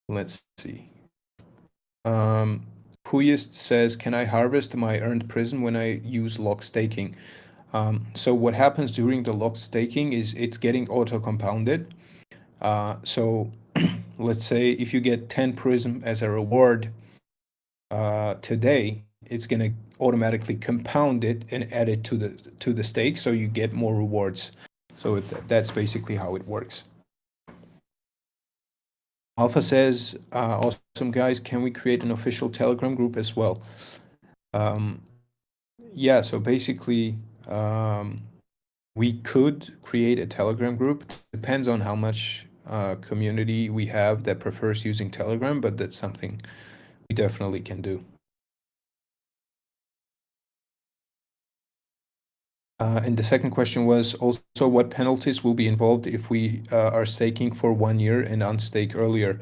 Let's see. Puyist says, can I harvest my earned Prism when I use lock staking? So what happens during the lock staking is it's getting auto compounded. So let's say if you get 10 Prism as a reward today, it's going to automatically compound it and add it to the stake, so you get more rewards. So that's basically how it works. Alpha says, awesome guys, can we create an official Telegram group as well? Yeah, so basically we could create a Telegram group. Depends on how much community we have that prefers using Telegram, but that's something we definitely can do. And the second question was also, what penalties will be involved if we are staking for 1 year and unstake earlier?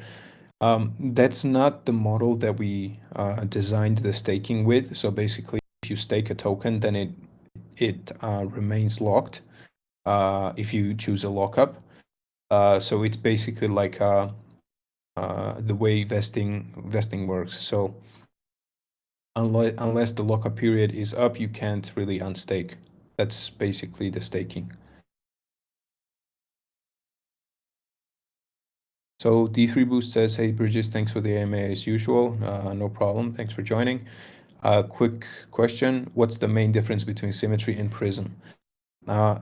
That's not the model that we designed the staking with. So basically, if you stake a token, then it remains locked if you choose a lockup. So it's basically like the way vesting works. So unless the lockup period is up, you can't really unstake. That's basically the staking. So D3 Boost says, hey Bridges, thanks for the AMA as usual. No problem. Thanks for joining. Quick question: what's the main difference between Symmetry and Prism?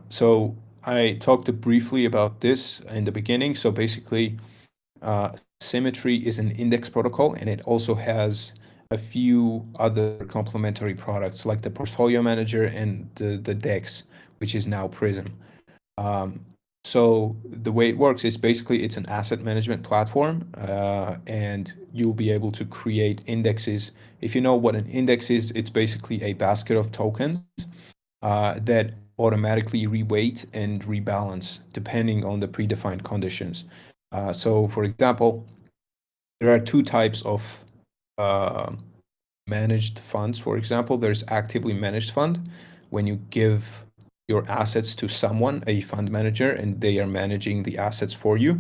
So I talked briefly about this in the beginning. So basically, Symmetry is an index protocol, and it also has a few other complementary products like the Portfolio Manager and the DEX, which is now Prism. So the way it works is basically it's an asset management platform, and you'll be able to create indexes. If you know what an index is, it's basically a basket of tokens that automatically reweight and rebalance depending on the predefined conditions. So for example, there are two types of managed funds. For example, there's actively managed fund, when you give your assets to someone, a fund manager, and they are managing the assets for you.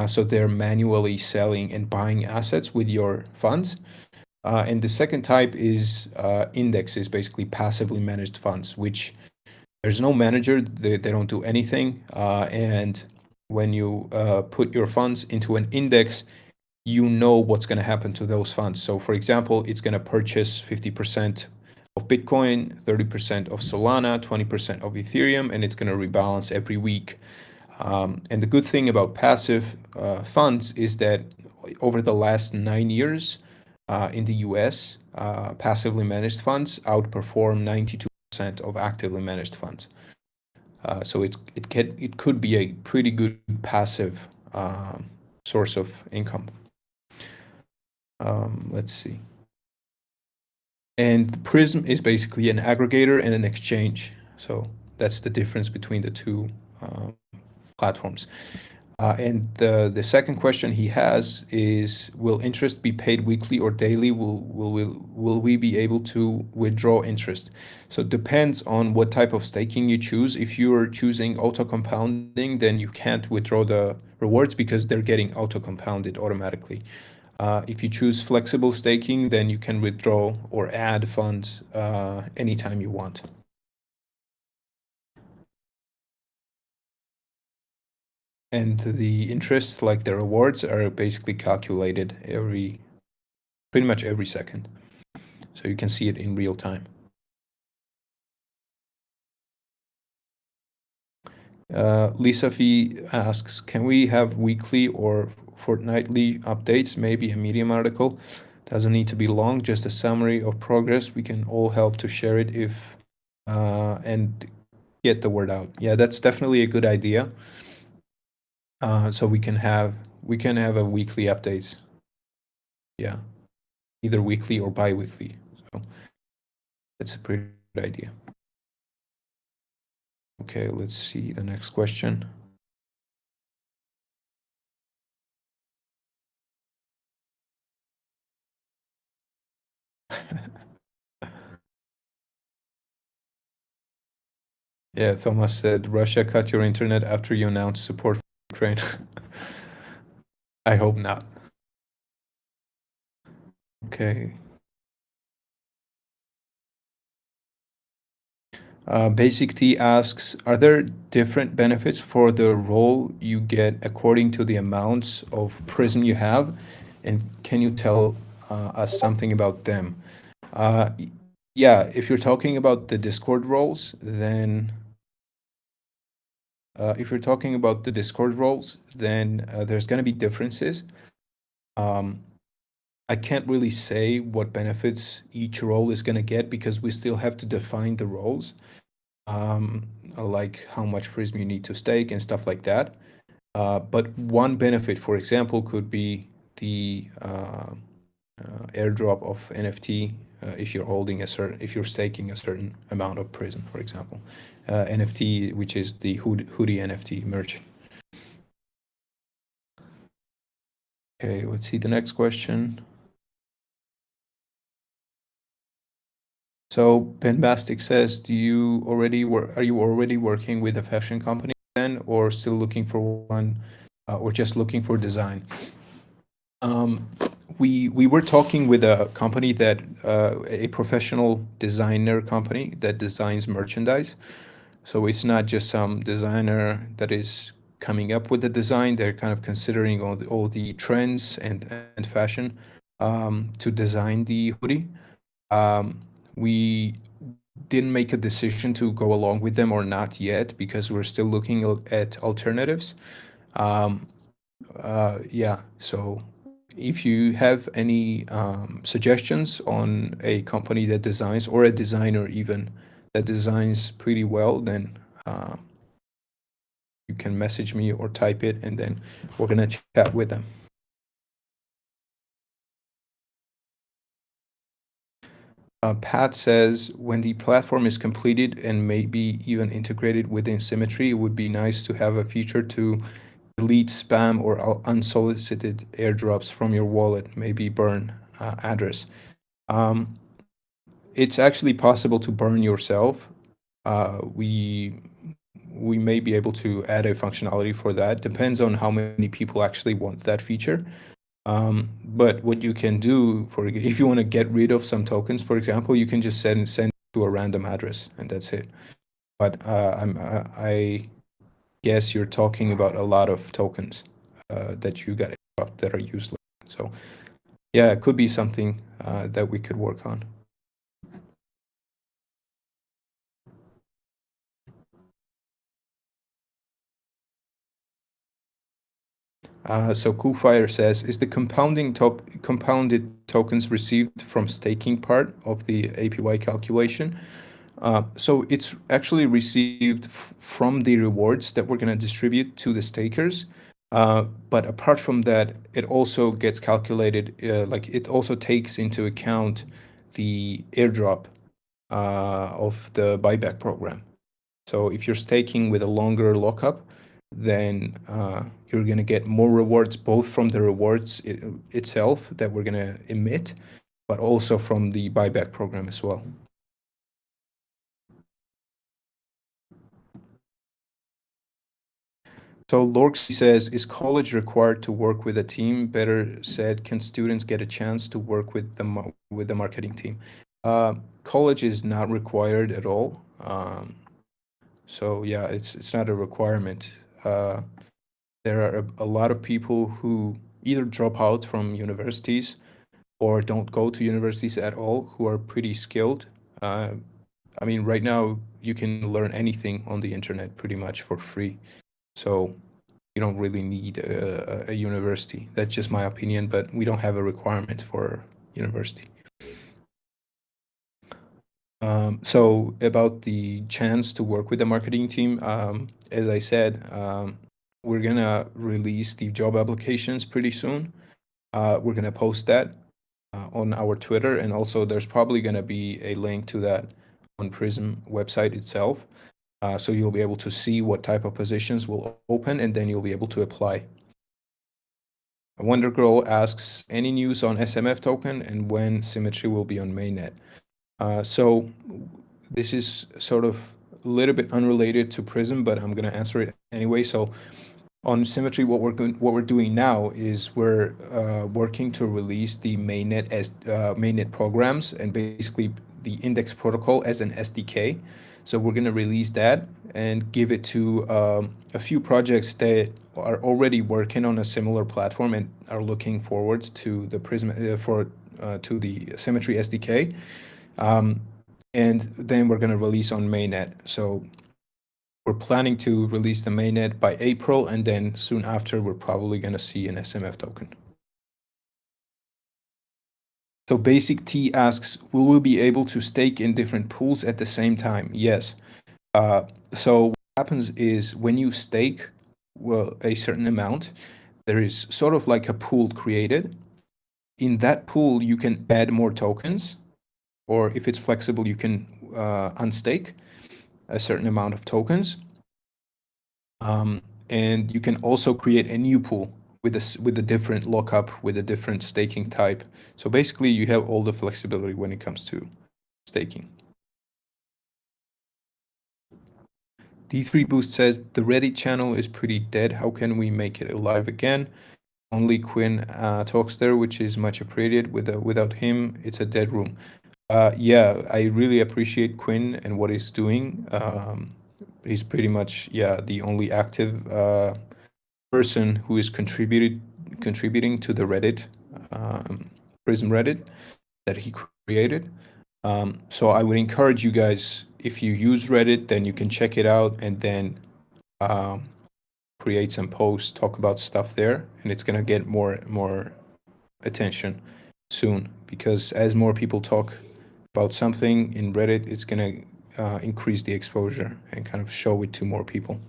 So they're manually selling and buying assets with your funds. And the second type is indexes, basically passively managed funds, which there's no manager, they don't do anything. And when you put your funds into an index, you know what's going to happen to those funds. So for example, it's going to purchase 50% of Bitcoin, 30% of Solana, 20% of Ethereum, and it's going to rebalance every week. And the good thing about passive funds is that over the last 9 years in the US, passively managed funds outperform 92% of actively managed funds. So it could be a pretty good passive source of income. Let's see. And Prism is basically an aggregator and an exchange. So that's the difference between the two platforms. And the second question he has is, will interest be paid weekly or daily? Will we be able to withdraw interest? So it depends on what type of staking you choose. If you are choosing auto compounding, then you can't withdraw the rewards because they're getting auto compounded automatically. If you choose flexible staking, then you can withdraw or add funds anytime you want. And the interest, like the rewards, are basically calculated pretty much every second. So you can see it in real time. Lisa Fee asks, can we have weekly or fortnightly updates, maybe a Medium article? Doesn't need to be long, just a summary of progress. We can all help to share it and get the word out. Yeah, that's definitely a good idea. So we can have a weekly updates. Yeah, either weekly or bi-weekly. So that's a pretty good idea. Okay, let's see the next question. Yeah, Thomas said, Russia cut your internet after you announced support for Ukraine. I hope not. Okay. Basic T asks, are there different benefits for the role you get according to the amounts of Prism you have? And can you tell us something about them? Yeah, if you're talking about the Discord roles, then there's going to be differences. I can't really say what benefits each role is going to get because we still have to define the roles, like how much Prism you need to stake and stuff like that. But one benefit, for example, could be the airdrop of NFT if you're staking a certain amount of Prism, for example. NFT, which is the Hoodie NFT merch. Okay, let's see the next question. So Penbastic says, are you already working with a fashion company then, or still looking for one, or just looking for design? We were talking with a company that a professional designer company that designs merchandise. So it's not just some designer that is coming up with the design. They're kind of considering all the trends and fashion to design the hoodie. We didn't make a decision to go along with them or not yet because we're still looking at alternatives. Yeah, so if you have any suggestions on a company that designs, or a designer even that designs pretty well, then you can message me or type it, and then we're gonna chat with them. Pat says, when the platform is completed and maybe even integrated within Symmetry, it would be nice to have a feature to delete spam or unsolicited airdrops from your wallet, maybe burn address. It's actually possible to burn yourself. We may be able to add a functionality for that. Depends on how many people actually want that feature. But what you can do, if you want to get rid of some tokens, for example, you can just send to a random address, and that's it. But I guess you're talking about a lot of tokens that you got that are useless. So yeah, it could be something that we could work on. So Coolfire says, is the compounded tokens received from staking part of the APY calculation? So it's actually received from the rewards that we're going to distribute to the stakers. But apart from that, it also gets calculated, like it also takes into account the airdrop of the buyback program. So if you're staking with a longer lockup, then you're going to get more rewards, both from the rewards itself that we're going to emit, but also from the buyback program as well. So Lorksy says, is college required to work with a team? Better said, can students get a chance to work with the marketing team? College is not required at all. So yeah, it's not a requirement. There are a lot of people who either drop out from universities or don't go to universities at all, who are pretty skilled. I mean, right now you can learn anything on the internet pretty much for free. So you don't really need a university. That's just my opinion, but we don't have a requirement for university. So about the chance to work with the marketing team, as I said, we're gonna release the job applications pretty soon. We're gonna post that on our Twitter, and also there's probably gonna be a link to that on Prism website itself. So you'll be able to see what type of positions will open, and then you'll be able to apply. Wonder Girl asks, any news on SMF token and when Symmetry will be on mainnet? So this is sort of a little bit unrelated to Prism, but I'm gonna answer it anyway. So on Symmetry, what we're doing now is we're working to release the mainnet as mainnet programs and basically the index protocol as an SDK. So we're gonna release that and give it to a few projects that are already working on a similar platform and are looking forward to the Prism to the Symmetry SDK. And then we're gonna release on mainnet. So we're planning to release the mainnet by April, and then soon after, we're probably going to see an SMF token. So Basic T asks, will we be able to stake in different pools at the same time? Yes. So what happens is when you stake a certain amount, there is sort of like a pool created. In that pool, you can add more tokens, or if it's flexible, you can unstake a certain amount of tokens. And you can also create a new pool with a different lockup, with a different staking type. So basically, you have all the flexibility when it comes to staking. D3 Boost says, the Reddit channel is pretty dead. How can we make it alive again? Only Quinn talks there, which is much appreciated. Without him, it's a dead room. Yeah, I really appreciate Quinn and what he's doing. He's pretty much, yeah, the only active person who is contributing to the Reddit, Prism Reddit that he created. So I would encourage you guys, if you use Reddit, then you can check it out and then create some posts, talk about stuff there, and it's gonna get more attention soon, because as more people talk about something in Reddit, it's gonna increase the exposure and kind of show it to more people.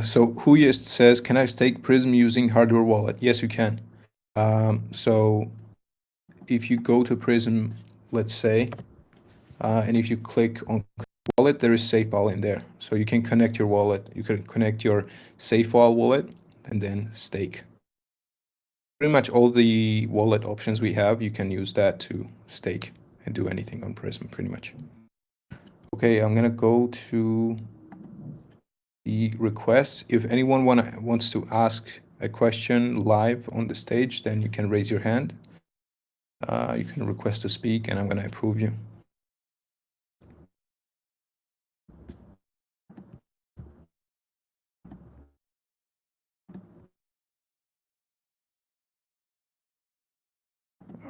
So Huyest says, can I stake Prism using hardware wallet? Yes, you can. So if you go to Prism, let's say, and if you click on wallet, there is SafeWall in there. So you can connect your wallet. You can connect your SafeWall wallet and then stake. Pretty much all the wallet options we have, you can use that to stake and do anything on Prism, pretty much. Okay, I'm gonna go to the requests. If anyone wants to ask a question live on the stage, then you can raise your hand. You can request to speak, and I'm gonna approve you.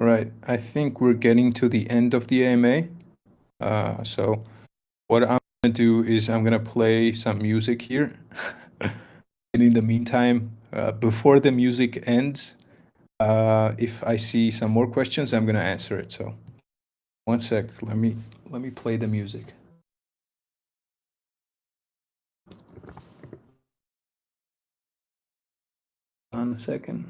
All right, I think we're getting to the end of the AMA. So what I'm gonna do is I'm gonna play some music here. And in the meantime, before the music ends, if I see some more questions, I'm gonna answer it. So one sec, let me play the music. on a second.